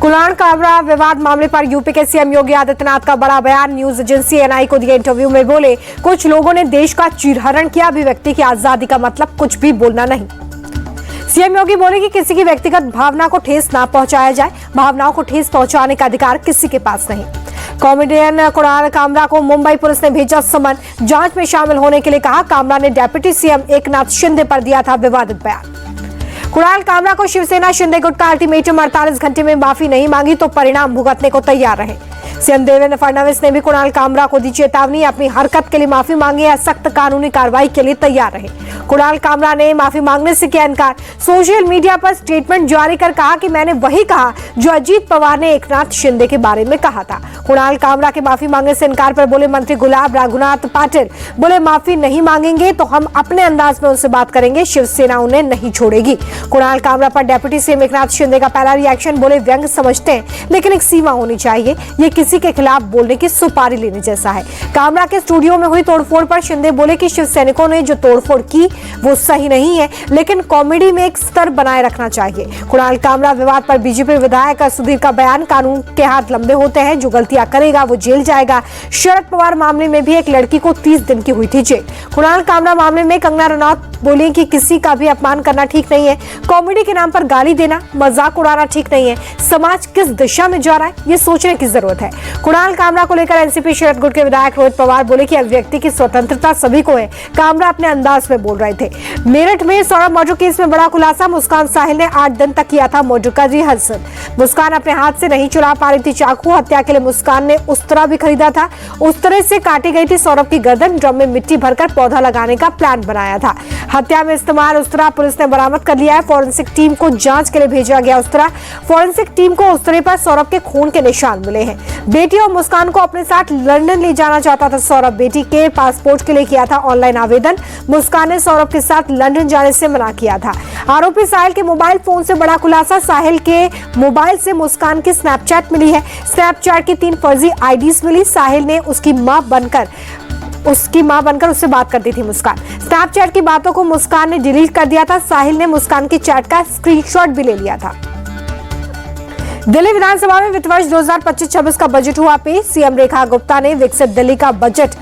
कुणाल कामरा विवाद मामले पर यूपी के सीएम योगी आदित्यनाथ का बड़ा बयान। न्यूज एजेंसी एनआई को दिए इंटरव्यू में बोले, कुछ लोगों ने देश का चीरहरण किया, अभिव्यक्ति की आजादी का मतलब कुछ भी बोलना नहीं। सीएम योगी बोले कि किसी की व्यक्तिगत भावना को ठेस ना पहुंचाया जाए, भावनाओं को ठेस पहुंचाने का अधिकार किसी के पास नहीं। कॉमेडियन कुणाल कामरा को मुंबई पुलिस ने भेजा समन, जांच में शामिल होने के लिए कहा। कामरा ने डिप्टी सीएम एकनाथ शिंदे पर दिया था विवादित बयान। कुणाल कामरा को शिवसेना शिंदे गुट का अल्टीमेटम, 48 घंटे में माफी नहीं मांगी तो परिणाम भुगतने को तैयार रहे। सीएम देवेंद्र फडणवीस ने भी कुणाल कामरा को दी चेतावनी, अपनी हरकत के लिए माफी मांगी या सख्त कानूनी कार्रवाई के लिए तैयार रहे। कुणाल कामरा ने माफी मांगने से किया इनकार। सोशल मीडिया पर स्टेटमेंट जारी कर कहा कि मैंने वही कहा जो अजीत पवार ने एकनाथ शिंदे के बारे में कहा था। कुणाल कामरा के माफी मांगने से इनकार पर बोले मंत्री गुलाब रघुनाथ पाटिल, बोले माफी नहीं मांगेंगे तो हम अपने अंदाज में उनसे बात करेंगे, शिवसेना उन्हें नहीं छोड़ेगी। कुणाल कामरा पर डिप्टी सीएम एकनाथ शिंदे का पहला रिएक्शन, बोले व्यंग समझते हैं लेकिन एक सीमा होनी चाहिए, ये किसी के खिलाफ बोलने की सुपारी लेने जैसा है। कामरा के स्टूडियो में हुई तोड़फोड़ पर शिंदे बोले कि शिव सैनिकों ने जो तोड़फोड़ की वो सही नहीं है, लेकिन कॉमेडी में एक स्तर बनाए रखना चाहिए। कुणाल कामरा विवाद पर बीजेपी विधायक सुधीर का बयान, कानून के हाथ लंबे होते हैं, जो गलतियां करेगा वो जेल जाएगा। शरद पवार मामले में भी एक लड़की को 30 दिन की हुई थी जेल। कुणाल कामरा मामले में कंगना रनौत बोली कि किसी का भी अपमान करना ठीक नहीं है, कॉमेडी के नाम पर गाली देना, मजाक उड़ाना ठीक नहीं है। समाज किस दिशा में जा रहा है ये सोचने की जरूरत है। कुणाल कामरा को लेकर एनसीपी शरद गुट के विधायक रोहित पवार बोले कि अभिव्यक्ति की स्वतंत्रता सभी को है। कामरा अपने अंदाज में बोल रहे थे। मेरठ में सौरभ मर्डर केस में बड़ा खुलासा, मुस्कान साहिल ने 8 दिन तक किया था मर्डर का रिहर्सल। मुस्कान अपने हाथ से नहीं चुरा पा रही थी चाकू, हत्या के लिए मुस्कान ने उस्तरा भी खरीदा था। उस्तरे से काटी गई थी सौरभ की गर्दन, ड्रम में मिट्टी भरकर पौधा लगाने का प्लान बनाया था। हत्या में इस्तेमाल उस्तरा पुलिस ने बरामद कर लिया है। फॉरेंसिक टीम को जांच के लिए भेजा गया उस्तरा। फॉरेंसिक टीम को उस्तरे पर सौरभ के खून के निशान मिले हैं। बेटी और मुस्कान को अपने साथ लंदन ले जाना चाहता था सौरभ। बेटी के पासपोर्ट के लिए किया था ऑनलाइन आवेदन। मुस्कान ने सौरभ के साथ लंदन जाने से मना किया था। आरोपी साहिल के मोबाइल फोन से बड़ा खुलासा, साहिल के मोबाइल से मुस्कान की स्नैपचैट मिली है। स्नैपचैट की 3 फर्जी आईडीज मिली। साहिल ने उसकी मां बनकर उससे बात करती थी मुस्कान। स्नैपचैट की बातों को मुस्कान ने डिलीट कर दिया था। साहिल ने मुस्कान की चैट का स्क्रीनशॉट भी ले लिया था। दिल्ली विधानसभा में वित्त वर्ष 2025-26 का बजट हुआ पेश। सीएम रेखा गुप्ता ने विकसित दिल्ली का बजट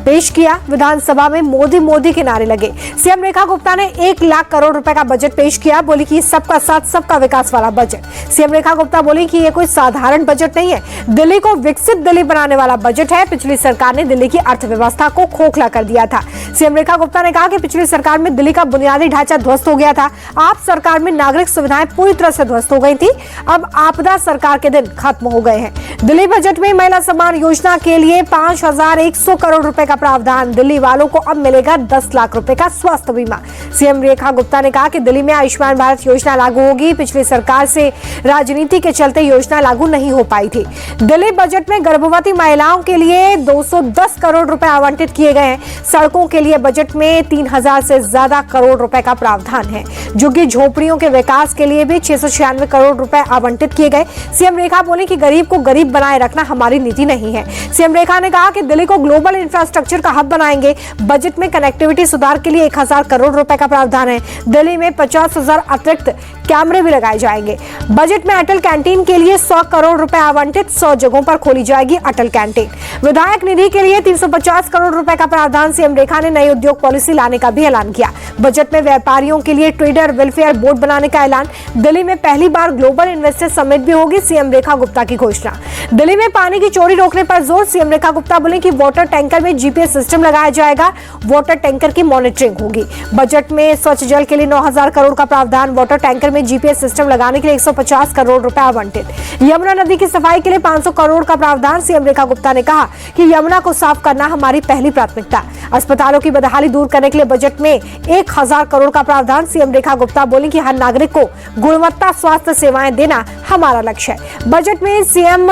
पेश किया। विधानसभा में मोदी मोदी के नारे लगे। सीएम रेखा गुप्ता ने 1 लाख करोड़ रुपए का बजट पेश किया। बोली कि सबका साथ सबका विकास वाला बजट। सीएम रेखा गुप्ता बोली कि ये कोई साधारण बजट नहीं है, दिल्ली को विकसित दिल्ली बनाने वाला बजट है। पिछली सरकार ने दिल्ली की अर्थव्यवस्था को खोखला कर दिया था। सीएम रेखा गुप्ता ने कहा कि पिछली सरकार में दिल्ली का बुनियादी ढांचा ध्वस्त हो गया था। आप सरकार में नागरिक सुविधाएं पूरी तरह से ध्वस्त हो गई थी। अब आपदा सरकार के दिन खत्म हो गए हैं। दिल्ली बजट में महिला सम्मान योजना के लिए 5100 करोड़ रुपए का प्रावधान। दिल्ली वालों को अब मिलेगा 10 लाख रुपए का स्वास्थ्य बीमा। सीएम रेखा गुप्ता ने कहा कि दिल्ली में आयुष्मान भारत योजना लागू होगी। पिछली सरकार से राजनीति के चलते योजना लागू नहीं हो पाई थी। दिल्ली बजट में गर्भवती महिलाओं के लिए 210 करोड़ रुपए आवंटित किए गए हैं। सड़कों के लिए बजट में 3000 से ज्यादा करोड़ रुपए का प्रावधान है। झुग्गी झोपड़ियों के विकास के लिए भी 696 करोड़ रुपए आवंटित किए गए। सीएम रेखा बोले कि गरीब को गरीब बनाए रखना हमारी नीति नहीं है। सीएम रेखा ने कहा कि दिल्ली को ग्लोबल इंफ्रास्ट्रक्चर का हब बनाएंगे। बजट में कनेक्टिविटी सुधार के लिए 1000 करोड़ रुपए का प्रावधान है। दिल्ली में 50,000 अतिरिक्त कैमरे भी लगाए जाएंगे। बजट में अटल कैंटीन के लिए 100 करोड़ रुपए आवंटित। 100 जगहों पर खोली जाएगी अटल कैंटीन। विधायक निधि के लिए 350 करोड़ रुपए का प्रावधान। सीएम रेखा ने नई उद्योग पॉलिसी लाने का भी ऐलान किया। बजट में व्यापारियों के लिए ट्रेडर वेलफेयर बोर्ड बनाने का ऐलान। दिल्ली में पहली बार ग्लोबल इन्वेस्टर समिट भी होगी। सीएम रेखा गुप्ता की घोषणा। दिल्ली में पानी की चोरी रोकने पर जोर। सीएम रेखा गुप्ता बोले कि वाटर टैंकर में जीपीएस सिस्टम लगाया जाएगा। वाटर टैंकर की मॉनिटरिंग होगी। बजट में स्वच्छ जल के लिए 9000 करोड़ का प्रावधान। वाटर टैंकर में जीपीएस सिस्टम लगाने के लिए 150 करोड़ रुपए आवंटित। यमुना नदी की सफाई के लिए 500 करोड़ का प्रावधान। सीएम रेखा गुप्ता ने कहा कि यमुना को साफ करना हमारी पहली प्राथमिकता। अस्पतालों की बदहाली दूर करने के लिए बजट में 1000 करोड़ का प्रावधान। सीएम रेखा गुप्ता बोली कि हर नागरिक को गुणवत्ता स्वास्थ्य सेवाएं देना हमारा लक्ष्य है। बजट में सीएम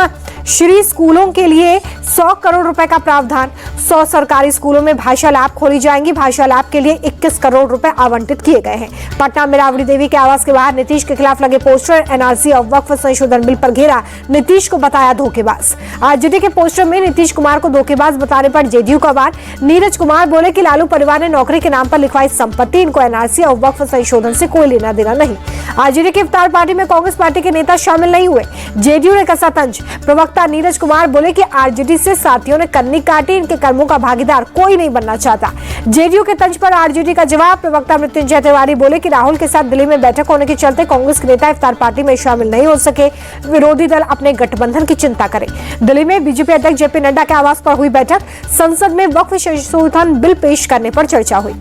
श्री स्कूलों के लिए 100 करोड़ रुपए का प्रावधान। 100 सरकारी स्कूलों में भाषा लैब खोली जाएंगी। भाषा लैब के लिए 21 करोड़ रुपए आवंटित किए गए हैं। पटना में राबड़ी देवी के आवास के बाहर नीतीश के खिलाफ लगे पोस्टर। एनआरसी और वक्फ संशोधन बिल पर घेरा, नीतीश को बताया धोखेबाज। आरजेडी के पोस्टर में नीतीश कुमार को धोखेबाज बताने पर जेडीयू का वार। नीरज कुमार बोले कि लालू परिवार ने नौकरी के नाम पर लिखवाई संपत्ति, इनको एनआरसी और वक्फ संशोधन से कोई लेना देना नहीं। आरजेडी की इफ्तार पार्टी में कांग्रेस पार्टी के नेता शामिल नहीं हुए। जेडीयू ने कसा तंज। प्रवक्ता नीरज कुमार बोले कि आरजेडी से साथियों ने कन्नी काटी, इनके कर्मों का भागीदार कोई नहीं बनना चाहता। जेडीयू के तंज पर आरजेडी का जवाब। प्रवक्ता मृत्युंजय तिवारी बोले कि राहुल के साथ दिल्ली में बैठक होने के चलते कांग्रेस के नेता इफ्तार पार्टी में शामिल नहीं हो सके। विरोधी दल अपने गठबंधन की चिंता करे। दिल्ली में बीजेपी अध्यक्ष जेपी नड्डा के आवास पर हुई बैठक। संसद में वक्फ संशोधन बिल पेश करने पर चर्चा हुई।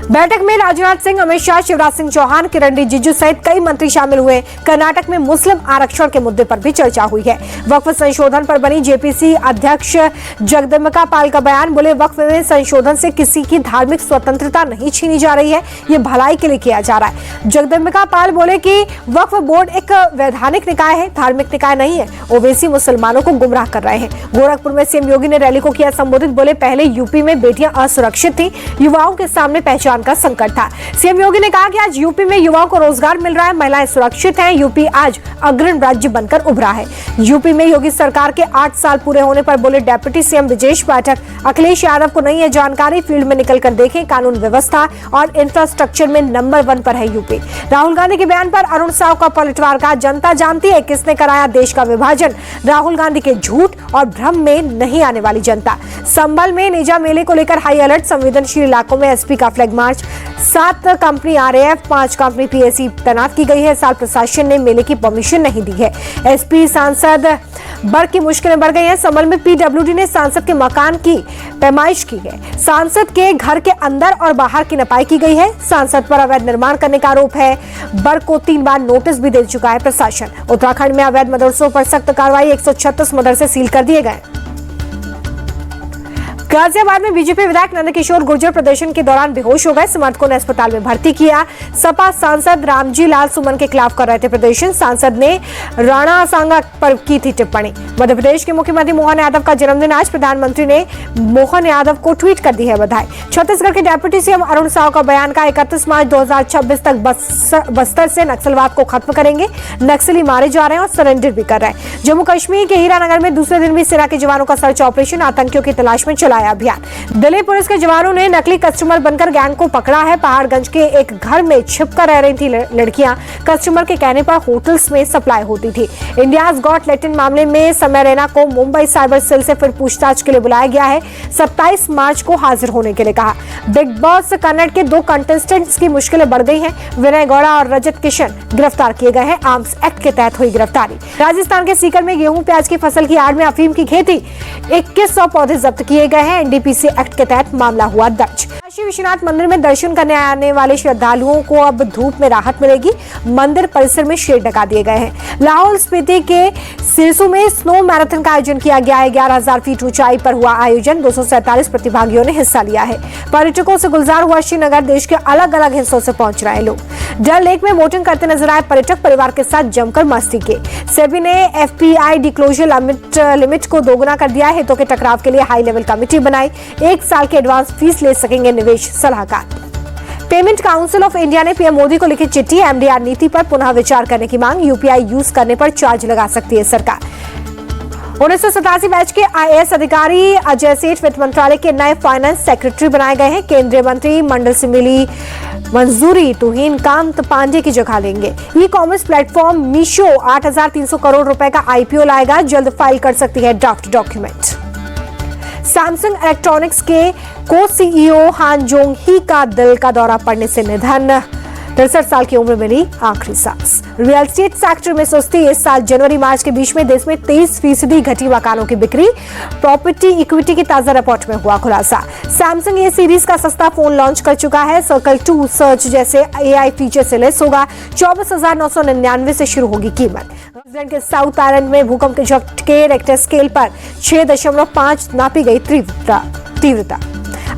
बैठक में राजनाथ सिंह, अमित शाह, शिवराज सिंह चौहान, किरण रिजिजू सहित कई मंत्री शामिल हुए। कर्नाटक में मुस्लिम आरक्षण के मुद्दे पर भी चर्चा हुई है। वक्फ संशोधन पर बनी जेपीसी अध्यक्ष जगदम्बिका पाल का बयान। बोले वक्फ में संशोधन से किसी की धार्मिक स्वतंत्रता नहीं छीनी जा रही है, ये भलाई के लिए किया जा रहा है। जगदम्बिका पाल बोले कि वक्फ बोर्ड एक वैधानिक निकाय है, धार्मिक निकाय नहीं है। ओवैसी मुसलमानों को गुमराह कर रहे हैं। गोरखपुर में सीएम योगी ने रैली को किया संबोधित। बोले पहले यूपी में बेटियां असुरक्षित थी, युवाओं के सामने पहचान का संकट था। सीएम योगी ने कहा कि आज यूपी में युवाओं को रोजगार मिल रहा है, महिलाएं सुरक्षित हैं। यूपी आज अग्रणी राज्य बनकर उभरा है। यूपी में योगी सरकार के 8 साल पूरे होने पर बोले डेप्यूटी सीएम ब्रजेश पाठक। अखिलेश यादव को नहीं है जानकारी, फील्ड में निकलकर देखें। कानून व्यवस्था और इंफ्रास्ट्रक्चर में नंबर 1 पर है यूपी। राहुल गांधी के बयान पर अरुण साव का पलटवार। कहा जनता जानती है किसने कराया देश का विभाजन। राहुल गांधी के झूठ और भ्रम में नहीं आने वाली जनता। संभल में नेजा मेले को लेकर हाई अलर्ट। संवेदनशील इलाकों में एसपी का flag march. 7 company RAF, 5 company PAC तैनात की गई है। साल प्रशासन ने मेले की परमिशन नहीं दी है। एसपी सांसद बर्ग की मुश्किलें बढ़ गई हैं। संभल में पीडब्ल्यूडी ने सांसद के मकान की पैमाइश की है। सांसद के घर के अंदर और बाहर की नपाई की गई है। सांसद पर अवैध निर्माण करने का आरोप है। बर्ग को 3 बार नोटिस भी दे चुका है प्रशासन। उत्तराखंड में अवैध मदरसों पर सख्त कार्रवाई। 136 मदरसे सील कर दिए गए। गाजियाबाद में बीजेपी विधायक नंदकिशोर गुर्जर प्रदर्शन के दौरान बेहोश हो गए। समर्थकों ने अस्पताल में भर्ती किया। सपा सांसद रामजी लाल सुमन के खिलाफ कर रहे थे प्रदर्शन। सांसद ने राणा सांगा पर की थी टिप्पणी। मध्य प्रदेश के मुख्यमंत्री मोहन यादव का जन्मदिन आज। प्रधानमंत्री ने मोहन यादव को ट्वीट कर दी है बधाई। छत्तीसगढ़ के डेप्यूटी सीएम अरुण साव का बयान। का 31 मार्च 2026 तक बस्तर से नक्सलवाद को खत्म करेंगे। नक्सली मारे जा रहे हैं और सरेंडर भी कर रहे हैं। जम्मू कश्मीर के हीरानगर में दूसरे दिन भी सेना के जवानों का सर्च ऑपरेशन। आतंकियों की तलाश में चलाया अभियान। दिल्ली पुलिस के जवानों ने नकली कस्टमर बनकर गैंग को पकड़ा है। पहाड़गंज के एक घर में छिपकर रह रही थी लड़कियां। कस्टमर के कहने पर होटल्स में सप्लाई होती थी। इंडियाज गॉट टैलेंट मामले में समय रैना को मुंबई साइबर सेल से फिर पूछताछ के लिए बुलाया गया है। 27 मार्च को हाजिर होने के लिए कहा। बिग बॉस कन्नड़ के 2 कंटेस्टेंट्स की मुश्किलें बढ़ गई हैं। विनय गौड़ा और रजत किशन गिरफ्तार किए गए हैं। आर्म्स एक्ट के तहत हुई गिरफ्तारी। राजस्थान के सीकर में गेहूं प्याज की फसल की आड़ में अफीम की खेती। 2100 पौधे जब्त किए गए हैं। एनडीपीसी एक्ट के तहत मामला हुआ दर्ज। काशी विश्वनाथ मंदिर में दर्शन करने आने वाले श्रद्धालुओं को अब धूप में राहत मिलेगी। मंदिर परिसर में शेड लगा दिए गए हैं। लाहौल स्पीति के सिरसू में स्नो मैराथन का आयोजन किया गया है। 11,000 फीट ऊंचाई पर हुआ आयोजन। 247 प्रतिभागियों ने हिस्सा लिया है। पर्यटकों से गुलजार हुआ श्रीनगर। देश के अलग अलग हिस्सों से पहुंच रहे लोग। डल लेक में बोटिंग करते नजर आए पर्यटक। परिवार के साथ जमकर मस्ती की। सेबी ने एफपीआई डिक्लोजर लिमिट को दोगुना कर दिया है। हितों के टकराव के लिए हाई लेवल कमेटी बनाई। 1 साल के एडवांस फीस ले सकेंगे निवेश सलाहकार। पेमेंट काउंसिल ऑफ इंडिया ने पीएम मोदी को लिखी चिट्ठी। एमडीआर नीति पर पुनः विचार करने की मांग। यूपीआई यूज करने पर चार्ज लगा सकती है सरकार। 1987 बैच के आईएएस अधिकारी अजय सेठ वित्त मंत्रालय के नए फाइनेंस सेक्रेटरी बनाए गए हैं। केंद्रीय मंत्री मंडल से मिली मंजूरी तुहिन कांत पांडे की जगह लेंगे। E commerce platform Meesho 8,300 crore रुपए का आईपीओ लाएगा। जल्द फाइल कर सकती है ड्राफ्ट डॉक्यूमेंट। सैमसंग इलेक्ट्रॉनिक्स के को सीईओ हान जोंग ही का दिल का दौरा पड़ने से निधन। 63 साल की उम्र में ली आखिरी सांस। रियल एस्टेट सेक्टर में सुस्ती। इस साल जनवरी मार्च के बीच में देश में 23% घटी मकानों की बिक्री। प्रॉपर्टी इक्विटी की ताजा रिपोर्ट में हुआ खुलासा। सैमसंग ए सीरीज का सस्ता फोन लॉन्च कर चुका है। सर्कल 2 सर्च जैसे एआई फीचर से लेस होगा। 24,999 से शुरू होगी कीमत। न्यूजीलैंड के साउथ आइलैंड में भूकंप के झटके। रेक्टर स्केल पर 6.5 नापी गई तीव्रता।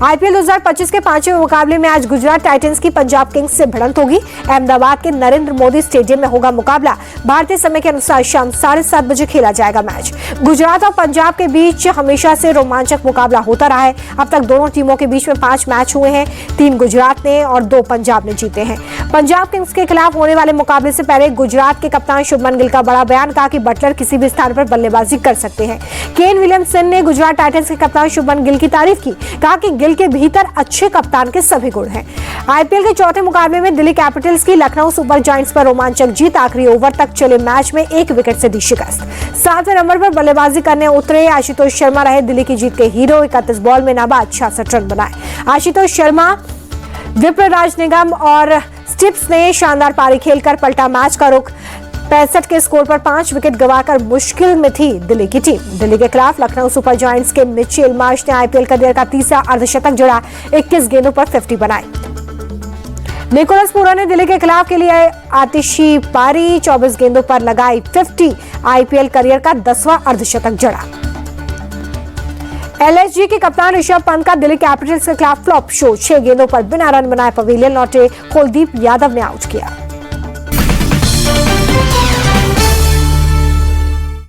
आईपीएल 2025 के 5वें मुकाबले में आज गुजरात टाइटंस की पंजाब किंग्स से भिड़ंत होगी। अहमदाबाद के नरेंद्र मोदी स्टेडियम में होगा मुकाबला। भारतीय समय के अनुसार शाम 7:30 बजे खेला जाएगा मैच। गुजरात और पंजाब के बीच हमेशा से रोमांचक मुकाबला होता रहा है। अब तक दोनों टीमों के बीच में 5 मैच हुए हैं। 3 गुजरात ने और 2 पंजाब ने जीते हैं। पंजाब किंग्स के खिलाफ होने वाले मुकाबले से पहले गुजरात के कप्तान शुभमन गिल का बड़ा बयान, कहा कि बटलर किसी भी स्थान पर बल्लेबाजी कर सकते हैं। केन विलियमसन ने गुजरात टाइटंस के कप्तान शुभमन गिल की तारीफ की, कहा कि गिल के भीतर अच्छे कप्तान के सभी गुण हैं। आईपीएल के चौथे मुकाबले में दिल्ली कैपिटल्स की लखनऊ सुपर जायंट्स पर रोमांचक जीत। आखिरी ओवर तक चले मैच में 1 विकेट से दी शिकस्त। 7वें नंबर पर बल्लेबाजी करने उतरे आशुतोष शर्मा रहे दिल्ली की जीत के हीरो। 31 बॉल में नाबाद 66 रन बनाए। आशुतोष शर्मा, विप्रराज निगम और स्टिप्स ने शानदार पारी खेलकर पलटा मैच का रुख। 65 के स्कोर पर 5 विकेट गंवाकर मुश्किल में थी दिल्ली की टीम। दिल्ली के खिलाफ लखनऊ सुपर जायंट्स के मिचेल मार्श ने आईपीएल करियर का तीसरा अर्धशतक जड़ा। 21 गेंदों पर 50 बनाए। निकोलस पूरन ने दिल्ली के खिलाफ के लिए आतिशी पारी। 24 गेंदों पर लगाई 50। आईपीएल करियर का 10वां अर्धशतक जड़ा। एलएसजी के कप्तान ऋषभ पंत का दिल्ली कैपिटल्स के खिलाफ फ्लॉप शो। 6 गेंदों पर बिना रन बनाए पवेलियन लौटे। कुलदीप यादव ने आउट किया।